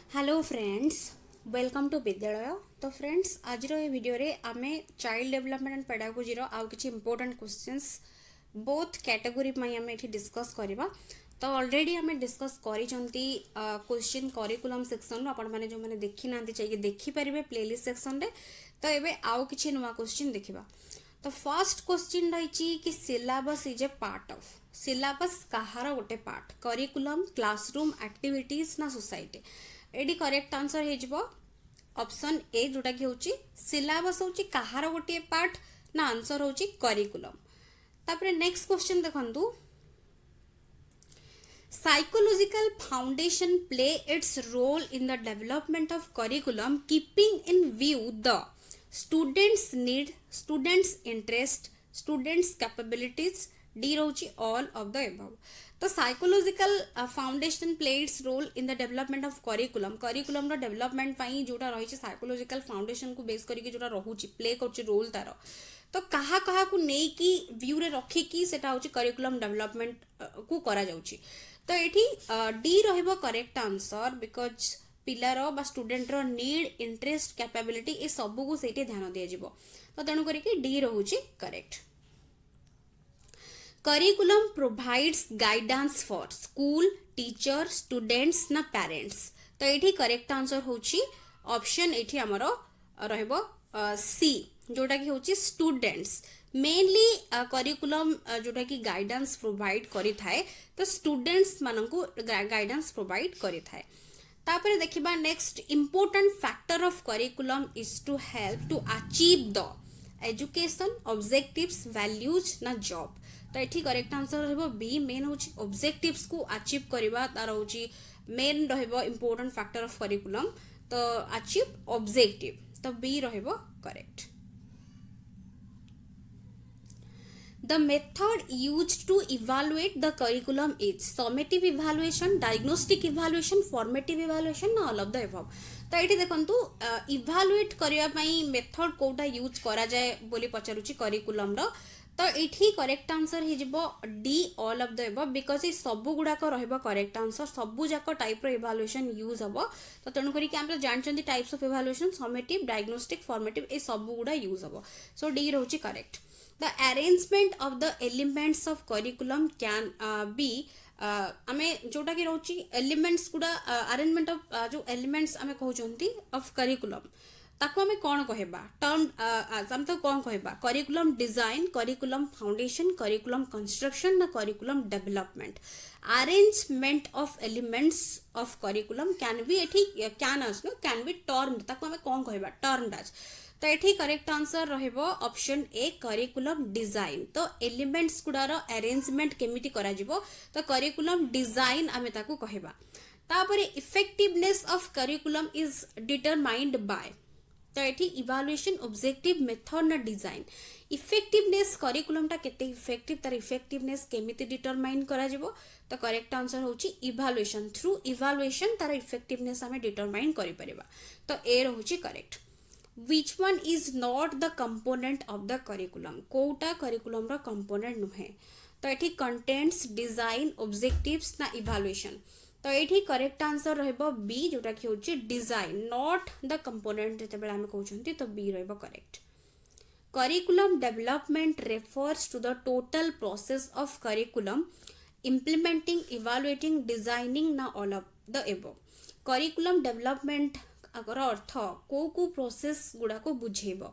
Hello friends, welcome to विद्यालय। तो friends, आज ये वीडियो रे आमे चाइल्ड डेवलपमेंट एंड पेडागोजी रो आउ किछि इंपोर्टेंट क्वेश्चंस बोथ कैटेगरी में आमे एठी डिस्कस करबा। तो ऑलरेडी आमे डिस्कस करी जंती क्वेश्चन करिकुलम सेक्शन रो आपण माने जो माने देखि नांती चाहिए देखि परिबे प्लेलिस्ट सेक्शन रे। तो एबे आउ किछि नुवा क्वेश्चन देखिबा। तो फर्स्ट क्वेश्चन रही कि syllabus is a part of syllabus कहार गोटे पार्ट करिकुलम क्लासरूम एक्टिविटीज ना सोसाइटी। एडी करेक्ट आंसर हो ऑप्शन ए जोटा कि होची सिलेबस होची कहार गोटे पार्ट ना आंसर होची करिकुलम। तापरे नेक्स्ट क्वेश्चन देखंतु psychological foundation play its role in the development of curriculum keeping in view the students need students interest students capabilities d rochi all of the above। तो psychological foundation play its role in the development of curriculum curriculum रो development पाई जोटा रही psychological foundation को base करके जोटा रहउची play करची role तार। तो कहा कहा को नै कि व्यू रे रखी कि सेटा होची करिकुलम डेवलपमेंट को करा जाउची। तो एठी डी रहइबो करेक्ट आंसर बिकॉज पिलार बा स्टूडेंट रो नीड इंटरेस्ट कैपेबिलिटी ए सब को सेठी ध्यान दिया जिवो। तो तेणु करिके डी रहउची correct. Curriculum provides guidance for school teacher students ना पेरेंट्स। तो एठी करेक्ट आंसर होची ऑप्शन एठी हमरो रहइबो सी जोटा कि होची स्टूडेंट्स। मेनली करिकुलम जोटा कि गाइडेंस प्रोवाइड करि थाए तो स्टूडेंट्स मानंकु गाइडेंस प्रोवाइड करि थाए। तापरे देखिबा next important factor of curriculum is to help to achieve the education objectives values ना जॉब। तो ये करेक्ट आंसर रहइबो बी मेन होची ऑब्जेक्टिव्स को अचीव करबा तार होची मेन रहइबो इंपोर्टेंट फैक्टर ऑफ करिकुलम। तो अचीव ऑब्जेक्टिव तो बी रहइबो correct. The method used to evaluate the curriculum is summative evaluation, diagnostic evaluation, formative evaluation ना all of the above। तो ये देखंतु इवालुएट करिया पई मेथड कोटा यूज करा जाए बोली पचारुची करिकुलम रो। तो ये करेक्ट आंसर हो जिवो D all of the above because ये सब गुड़ाक रहइबो करेक्ट आंसर सबु जाक टाइप रो इवालुएशन यूज हबो। तो तेणु करिक हम जानचंदी types of evaluation summative diagnostic formative ए सब गुड़ा यूज हबो। सो डी रहउची correct. The arrangement of the elements of curriculum can be आमे जोटा कि रोची एलिमेंट्स गुड़ा अरेंजमेंट ऑफ जो एलिमेंट्स आमे कहउचंती ऑफ करिकुलम ताको आमे कोन कहबा टर्म हम तो कोन कहबा curriculum design curriculum foundation curriculum construction ना curriculum development. Arrangement of elements of curriculum can be एठी can as no can be termed ताको आमे कोन कहबा टर्म्ड आज। तो ये करेक्ट आंसर रहइबो ऑप्शन ए करिकुलम डिजाइन। तो एलिमेंट्स गुडार अरेंजमेंट केमिति करा जिवो तो करिकुलम डिजाइन आमे ताकू कहबा। तापरे effectiveness of curriculum is determined bye. तो ये इवैल्यूएशन ऑब्जेक्टिव मेथड ना डिजाइन इफेक्टिवनेस करिकुलम टा केते इफेक्टिव तार इफेक्टिवनेस केमिति डिटरमाइन करा जिवो। तो करेक्ट आंसर होची इवैल्यूएशन थ्रू इवैल्यूएशन तार इफेक्टिवनेस आमे डिटरमाइन करि परिबा। तो ए रहउची correct. Which one is not the component of the curriculum? कोटा curriculum रा component नुहे। तो ये contents, design, objectives ना evaluation। तो ये correct answer रहइबो B जोटा कि होची design not the component जते बेला हमें कहउछंती तो B रहइबो correct। Curriculum development refers to the total process of curriculum implementing, evaluating, designing ना all of the above। Curriculum development अगर अर्थ को प्रोसेस गुड़ा को बुझेब।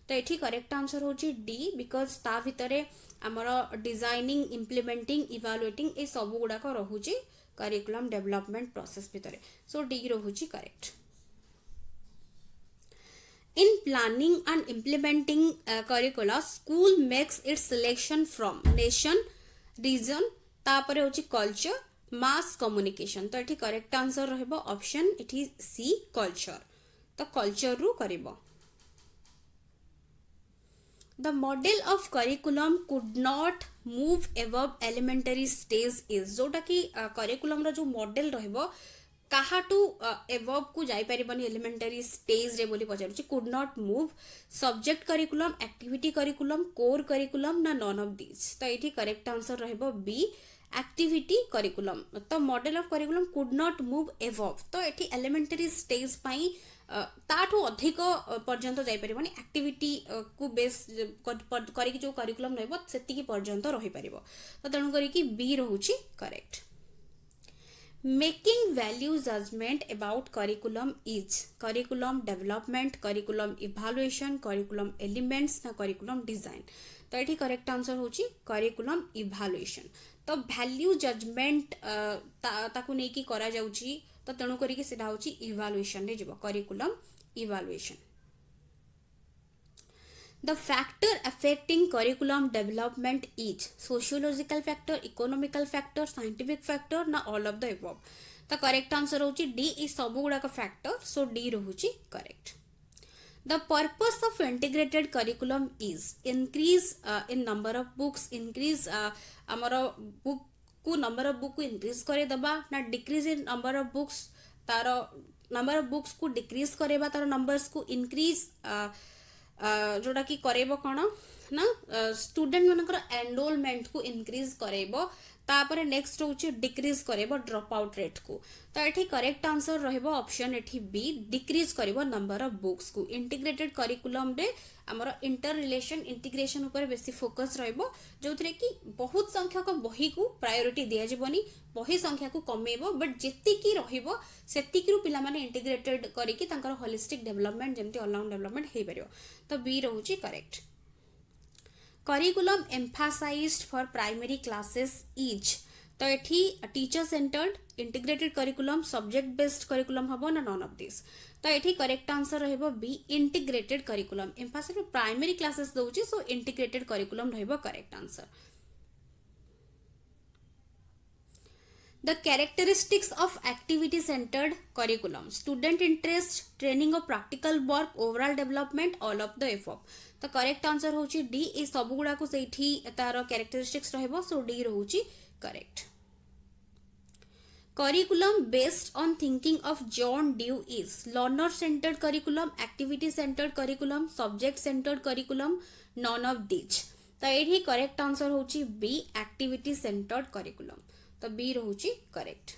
तो ये करेक्ट आंसर होची डी बिकॉज ता भितरे आमर डिजाइनिंग इम्प्लीमेंटिंग इवैल्यूएटिंग ए सब गुड़ाक रहुची करिकुलम डेवलपमेंट प्रोसेस भितरे। सो डी रहुची correct. In planning and implementing curricula, school makes its selection from nation, region, तापरे होची culture, मास कम्युनिकेशन। तो ये करेक्ट आंसर रहइबो ऑप्शन एठी सी कल्चर। तो कल्चर रु करिबो। The model of curriculum could not move above elementary stage is जोटा कि करिकुलम रो जो मॉडल रहइबो काहाटू एबव को जाई परिबनी एलिमेंटरी स्टेज रे बोली पचारुची could not move subject curriculum activity curriculum core curriculum ना नॉन ऑफ दिस। तो ये करेक्ट आंसर रहइबो बी एक्टिविटी करिकुलम तो model of curriculum could not move एवव तो एठी एलिमेंटरी स्टेज पई ताठू अधिक पर्यंत जाई परिबनी एक्टिविटी को बेस करिक जो करिकुलम रहबो सेतिकी पर्यंत रही परिबो तो तणु करिकी बी रहूची correct making value judgement about curriculum is curriculum development curriculum evaluation curriculum elements ना करिकुलम डिजाइन तो ये करेक्ट आंसर होची करिकुलम इभालुएशन तो वैल्यू जजमेंट ताकू नहीं की करा जाउची तो तेणु करिकी सेटा होची इभालुएशन रे जिवो curriculum evaluation The factor affecting curriculum development is sociological factor, economical factor, scientific factor ना all of the above. The correct answer होची D is सबु गुड़ा का factor, so D रहुची correct. The purpose of integrated curriculum is increase in number of books, increase हमारा book को number of book को increase करे दबा ना decrease in number of books taro number of books को decrease करे बा तारो numbers को increase जोटा कि करेबो कौन ना स्टूडेंट मनकर एनरोलमेंट को इनक्रीज करेबो तापर नेक्स्ट होची डिक्रीज करेबो ड्रॉप आउट रेट को तो एठी करेक्ट आंसर रहबो ऑप्शन एठी बी डिक्रीज करेबो नंबर ऑफ बुक्स को इंटीग्रेटेड करिकुलम रे हमर इंटर रिलेशन इंटीग्रेशन ऊपर बेसी फोकस रहबो जोथरे कि बहुत संख्यक बही को प्रायोरिटी दिया जिवनी बही संख्या को कमेबो बट जेति की रहबो सेति की पिला माने इंटीग्रेटेड करी कि तांकर होलिस्टिक डेवलपमेंट जेमति ऑल राउंड डेवलपमेंट हे परियो तो बी रहूची correct curriculum emphasized for primary classes is तो एठी teacher centred integrated curriculum subject based curriculum हबो ना नॉन ऑफ दिस तो एठी करेक्ट आंसर रहबो B integrated curriculum emphasize primary classes दोउची सो इंटीग्रेटेड करिकुलम रहबो correct answer The characteristics of activity centered curriculum student interest training of practical work overall development all of the above तो correct answer होची D ए सब गुडा को सेठी तार कैरेक्टरिस्टिक्स रहबो सो डी रहूची correct curriculum based on thinking of John Dewey is learner centered curriculum activity centered curriculum subject centered curriculum none of these तो एठी करेक्ट आंसर होची बी एक्टिविटी सेंटर्ड करिकुलम तो बी रहूची correct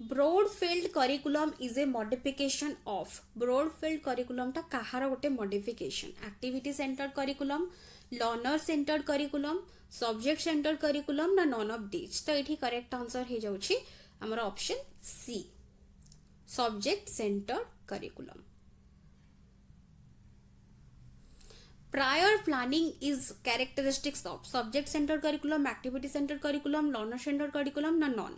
broad field curriculum is a modification of broad field curriculum ता कहार गोटे modification activity centred curriculum learner centred curriculum subject centred curriculum ना none of this तो एठी करेक्ट आंसर हे जाउची हमर option C subject centred curriculum prior planning is characteristics of subject centered curriculum activity centered curriculum learner centered curriculum ना none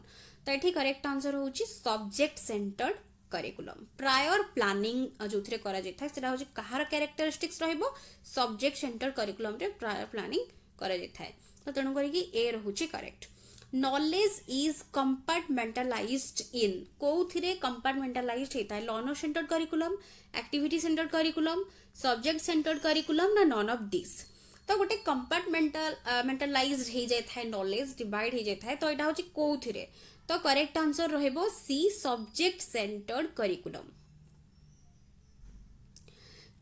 तो एठी correct answer होची subject centred curriculum prior planning जोथरे करा जैथा सेटा होची कहार कैरेक्टरिस्टिक्स रहबो सब्जेक्ट सेंटर्ड करिकुलम रे प्रायर प्लानिंग करा जैथा तो तणु करी कि ए रहूची correct knowledge is compartmentalized in कोथिरे कंपार्टमेंटलाइज्ड हेता है learner centred curriculum activity centred curriculum subject centred curriculum ना नॉन ऑफ दिस तो गोटे कंपार्टमेंटलाइज्ड हे जाय थाए नॉलेज डिवाइड हे जाय थाए तो एटा होची कोथिरे तो करेक्ट आंसर रहबो C subject centred curriculum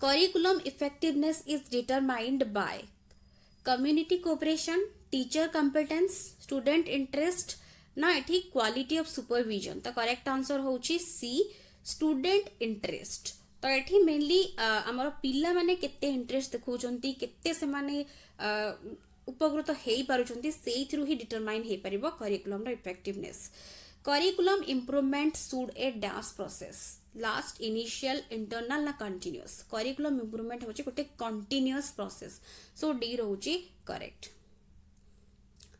curriculum effectiveness is determined by community cooperation teacher competence student interest ना एठी क्वालिटी ऑफ सुपरविजन तो करेक्ट आंसर होची सी स्टूडेंट इंटरेस्ट तो एठी मेनली हमर पिला माने केते इंटरेस्ट देखौचंती केते से माने उपकृत हेई पारुचंती सेइथरु ही डिटरमाइन हे परिबो करिकुलम रो effectiveness curriculum improvement should a dash process last initial internal ना कंटीन्यूअस करिकुलम इंप्रूवमेंट होची गोटे कंटीन्यूअस प्रोसेस सो डी रहूची correct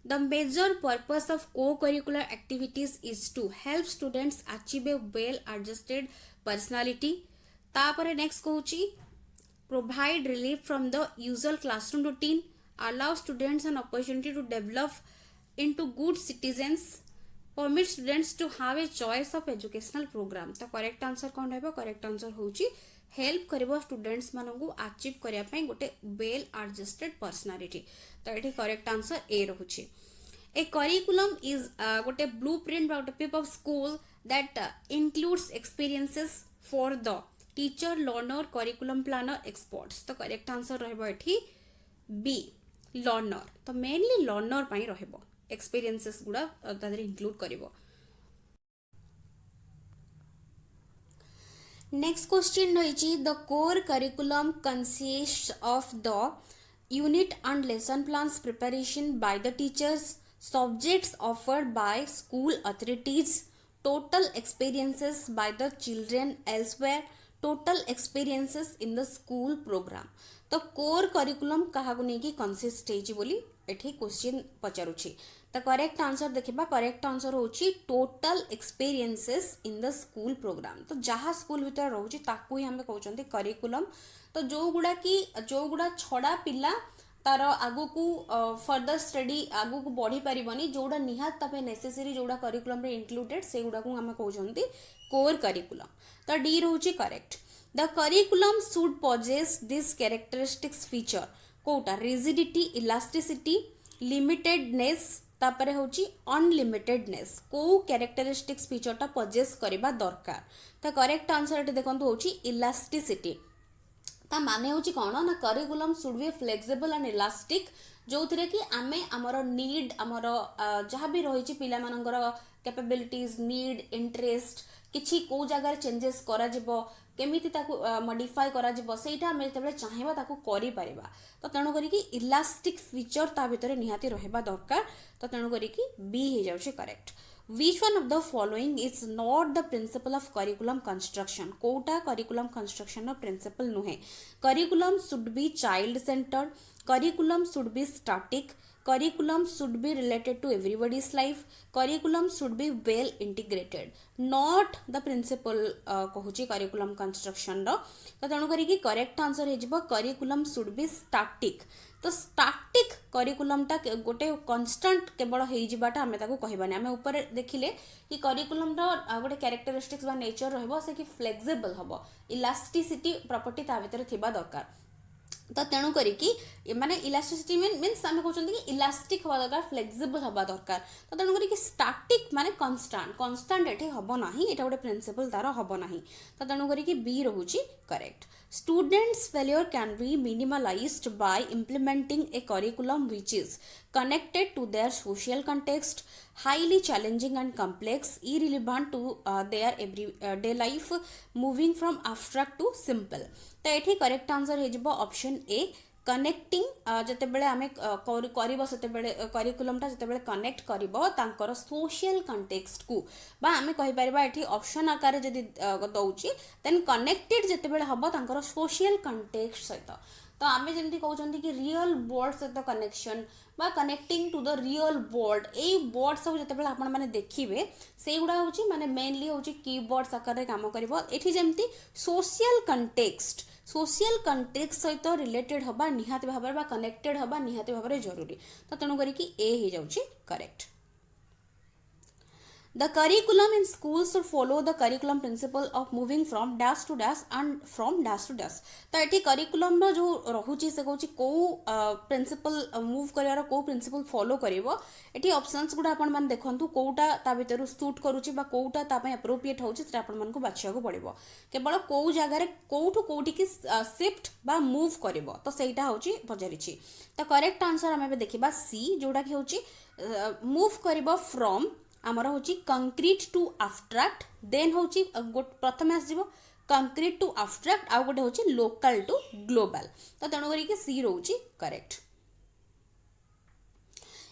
The major purpose of co-curricular activities is to help students achieve a well-adjusted personality. तापरे next कहूची provide relief from the usual classroom routine, allow students an opportunity to develop into good citizens, permit students to have a choice of educational program. तो correct answer कौन रहबो correct answer होची help करिबो students मानकु achieve करिया पई गोटे well adjusted personality तो एठी करेक्ट आंसर ए रहूची ए करिकुलम इज गोटे ब्लूप्रिंट गोटे paper of school that includes experiences for the teacher learner curriculum planner experts तो करेक्ट आंसर रहबो एठी बी लर्नर तो मेनली लर्नर पाई रहबो एक्सपीरियंसेस गुड़ा तादरे इंक्लूड करिवो नेक्स्ट क्वेश्चन रही the core curriculum consist of the unit and lesson plans preparation by the teachers, subjects offered by school authorities, total experiences by the children elsewhere, total experiences in the school program. तो core curriculum क्या नहीं consist होली एठी question पचारुछि तो correct answer देखिबा correct answer होची total experiences in the school program तो जहाँ स्कूल भीतर रोची ताकू ही हमें कहते करिकुलम तो जो गुड़ा छड़ा पिला तार आगु को फर्दर स्टडी आगु को बढ़ी पारिबनी जोड़ा निहात तापे नेसेसरी जोड़ा करिकुलम रे इंक्लूडेड से गुड़ा को हमें कहते कोर करिकुलम तो डी रोची correct the curriculum should possess this characteristics feature कोटा रिजिडिटी इलास्टिसिटी लिमिटेडनेस तापरे होची अनलिमिटेडनेस को कैरेक्टरिस्टिक्स फीचरटा पजेस करबा दरकार तो करेक्ट आंसर एटे देखंतु होची इलास्टिसिटी ता माने होची कोन ना curriculum should be flexible and elastic जो थिरे कि आमे हमर नीड हमर जहाँ भी रही पिला मानकर कैपेबिलिटीज नीड इंटरेस्ट किछि को जगह चेंजेस करा जिवो केमिति ताकू मॉडिफाई करा जिवो सेटा हम जतबे चाहेबा ताकू करि परिबा तो तेणु करी कि इलास्टिक फीचर ता भितरे निहाती रहबा दरकार तो तेणु करी कि बी हे जाउछे correct which one of the following is not the principle of curriculum construction कोटा curriculum construction of principle नुहे curriculum should be child centered curriculum should be static curriculum should be related to everybody's life curriculum should be well integrated not the principle कहूची curriculum construction रो तो तेणु करी कि correct answer हे जिवो curriculum should be static तो static करिकुलमटा गोटे constant केवल होइजिबाटा आमे ताको कहबानी आमे ऊपर देखिले कि करिकुलम रो गोटे कैरेक्टरिस्टिक्स बा नेचर रहबो से कि फ्लेक्सिबल हबो इलास्टिसिटी प्रॉपर्टी ता भितर थिबा दरकार तो तेणु करी माने इलास्टिसिटी मीन्स आमे कहउछन कि इलास्टिक हबा दरकार फ्लेक्सिबल हबा दरकार तो तेणु करी कि स्टैटिक माने कांस्टेंट एठी हबो नाही एटा गोटे प्रिंसिपल तार हबो नाही तो तेणु करी कि बी रहउची correct students failure can be minimalized by implementing a curriculum which is connected to their social context highly challenging and complex irrelevant to their everyday life moving from abstract to simple तो एठी correct answer हे जिवो option A connecting जते बेले आमे करिवो सेते बेले करिकुलमटा जते बेले कनेक्ट करिवो तांकर सोशल कंटेक्स्ट को बा आमे कहि परिबा एठी ऑप्शन आकार जदि दउची देन कनेक्टेड जते बेले हबो तांकर सोशल कंटेक्स्ट सहित तो आमे जेमति कहउचंती कि रियल वर्ल्ड सहित कनेक्शन बा connecting to the real world a word सब जते बेले आपण माने देखिबे से गुडा होची माने मेनली होची कीवर्ड्स आकार रे काम करिवो एठी जेमति सोशल कंटेक्स्ट सहित रिलेटेड हबा निहाती भाबरे बा कनेक्टेड हबा निहाती भाबरे जरूरी तो तेणु करी कि ए हे जाउची correct The curriculum in schools should follow the curriculum principle of moving from dash to dash and from dash to dash. तो एठी curriculum रो जो रहुची से कहूची को प्रिंसिपल मूव करिवार को प्रिंसिपल फॉलो करिवो एठी ऑप्शंस गुडा आपण मान देखंतु कोउटा ता भितरु सूट करूची बा कोउटा ता पय एप्रोप्रिएट होउची सेटा आपण मान को बाछिया को पड़िबो केवल को जगह रे कोउठु कोउठी की शिफ्ट बा मूव करिवो तो सेटा होउची पजरिची तो करेक्ट आंसर हमें देखिबा सी जोडा कि होउची मूव करिवो फ्रॉम आमर हूँ कंक्रीट टू आब्स्ट्राक्ट देन हूँ प्रथम आसो कंक्रीट टू आब्स्ट्राक्ट आउ गोटे हूँ लोकल टू ग्लोबल तो तेणु करी सी रोची correct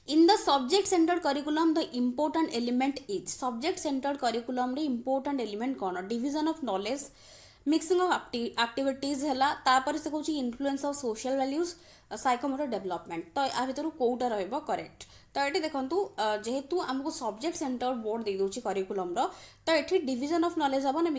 in the subject centred curriculum the important element is subject centred curriculum रे इम्पोर्टेंट एलिमेंट कौन division of knowledge mixing of activities है तापर से कहूँ influence of social values psychomotor development तो या भर कौटा रहिबो करेक्ट तो ये देखु जेहेतु आमको सब्जेक्ट सेंटर बोर्ड दे दूची करिकुलम रो तो ये डिविजन ऑफ नॉलेज हम ना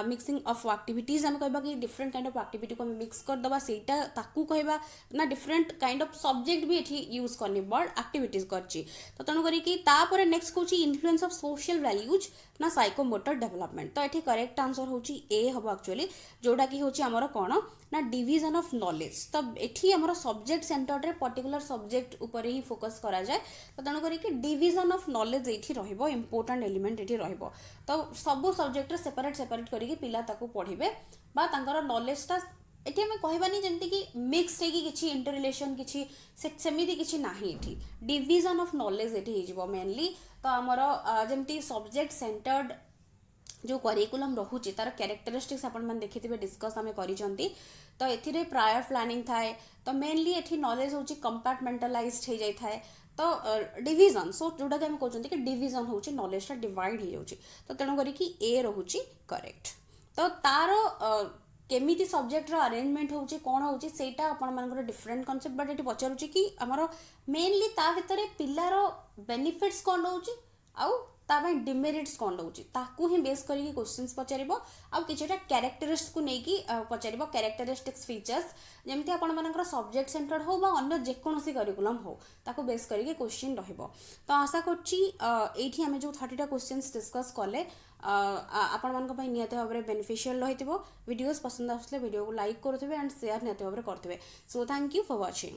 मिक्सिंग ऑफ एक्टिविटीज आम कहबा कि डिफरेंट काइंड ऑफ एक्टिविटी को मिक्स कर दबा सेटा ताकू कहबा ना डिफरेंट काइंड ऑफ सब्जेक्ट भी एठी यूज करनी वर्ड एक्टिविटीज करची तो तेणु करी कि तापर नेक्स्ट कहूची इन्फ्लुएंस ऑफ सोशल वैल्यूज ना साइकोमोटर डेवलपमेंट तो ये करेक्ट आंसर होची ए हम एक्चुअली जोटा कि होची हमर कोन ना डिविजन ऑफ नॉलेज तो एठी हमर सब्जेक्ट सेंटर रे पर्टिकुलर सब्जेक्ट ऊपर ही फोकस करा जाए तो तेणु करी कि डिविजन ऑफ नॉलेज एठी रहिबो इंपोर्टेंट एलिमेंट एठी रहिबो तो सब सब्जेक्ट रे सेपरेट करी पिला ताको पढिबे बा तांकर नॉलेज ता एठी हमें कहबानी जमती कि मिक्स है कि किछि इंटर रिलेशन किछि सेमिति किछि नाही एठी डिवीजन ऑफ नॉलेज एठी हिजबो मेनली तो हमर जमती सब्जेक्ट सेंटर्ड जो करिकुलम रोचे तार क्यारेक्टरिस्टिक्स आपण मैंने देखिथे डिस्कस आम कर तो ए प्रायर प्लानिंग थाए तो मेनली एठी नॉलेज होची कंपार्टमेंटलाइज्ड हो जाए तो डिवीजन सो जोटा कि कहते हैं कि डिवीजन होची नॉलेज डिवाइड हो जाउची तो तेणु करी ए रोची करेक्ट तो तार केमिति सब्जेक्ट अरेंजमेंट होची कौन होची सेटा आपण मानकर डिफरेंट कॉन्सेप्ट बट ये पचारूची कि आमर मेनली ता भितर पिलार बेनिफिट्स कौन रोची आउ ताबाई डिमेरिट्स कौन रोचे ताकू ही बेस करके क्वेश्चंस पचारिबो आ किछटा कैरेक्टरिस्टिक्स को नेकी पचारिबो कैरेक्टरिस्टिक्स फीचर्स जेमती आपण मानकर सब्जेक्ट सेंटर्ड हो बा अन्य जेकोसी करिकुलम हो ताकू बेस करके क्वेश्चन रहिबो तो आशा करछि एठी हमें जो 30टा क्वेश्चंस डिस्कस कले आपण मानक पई नियत भाबरे बेनिफिशियल रहितबो वीडियोस पसंद आसले वीडियो को लाइक करथिबे एंड शेयर नियत भाबरे करथिबे so thank you for watching.